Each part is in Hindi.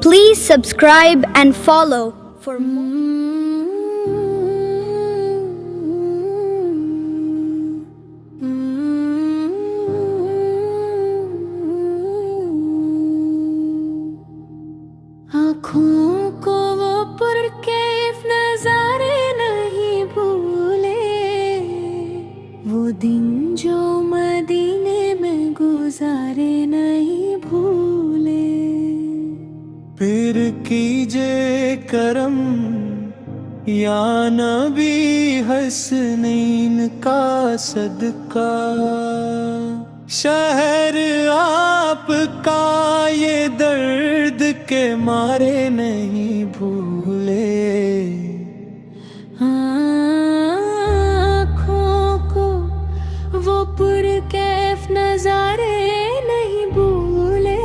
Please subscribe and follow for more. आँखों को वो पुरकैफ नजारे नहीं भूले, वो दिन जो मदीने में गुजारे नहीं भूले। फिर कीजिए करम या नबी हसनैन का सदका, शहर आपका ये दर्द के मारे नहीं भूले। आँखों को वो पुरकैफ नजारे नहीं भूले,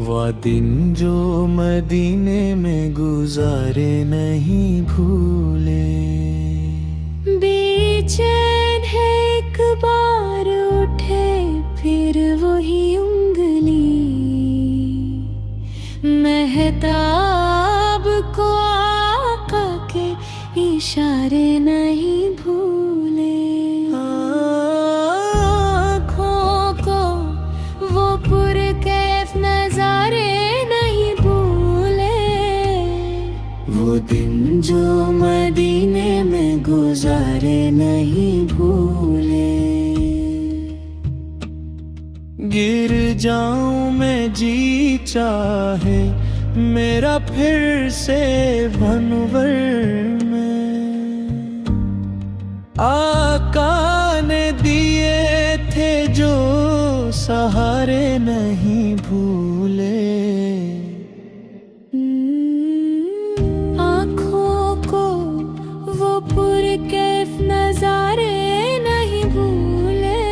वह दिन जो मदीने में गुजारे नहीं भूले। बेचैन है एक बार उठे फिर वही उंगली, मेहताब को आका के इशारे नहीं भूले। आँखों को वो पुरकैफ नजारे नहीं भूले, वो दिन जो मदीने में गुजारे नहीं भूले। गिर जाऊं मैं जी चाहे मेरा फिर से भंवर में, आका ने दिए थे जो सहारे नहीं भूले। आँखों को वो पुरकैफ नजारे नहीं भूले,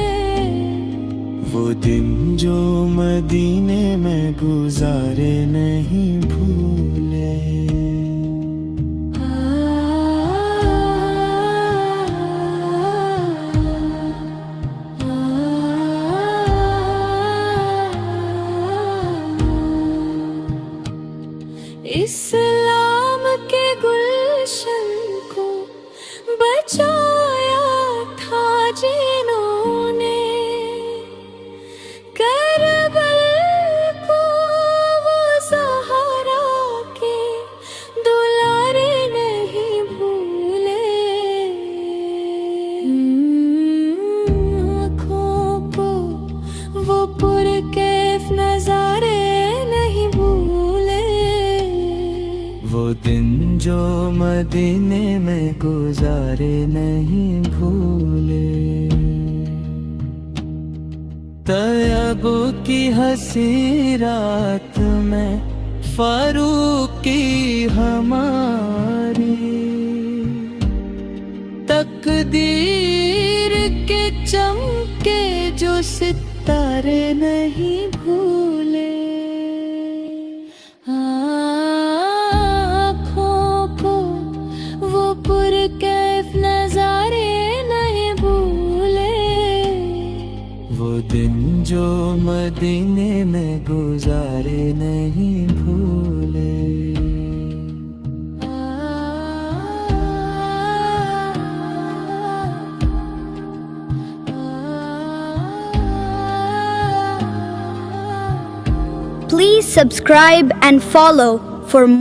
वो दिन जो मदीने में गुजारे नहीं भूले। इस्लाम के गुलशन को बचाया था जिन्होंने, करबल को वो सहारा के दुलारे नहीं भूले। आँखों को वो पुरकैफ नजारे नहीं भूले, वो दिन जो मदीने में गुजारे नहीं भूले। तैयब की हंसी रात में फारूक की हमारी, तकदीर के चमके जो सितारे नहीं भूले। पुरकैफ नजारे नहीं भूले, वो दिन जो मदीने में गुजारे नहीं भूले। Please subscribe and follow for more.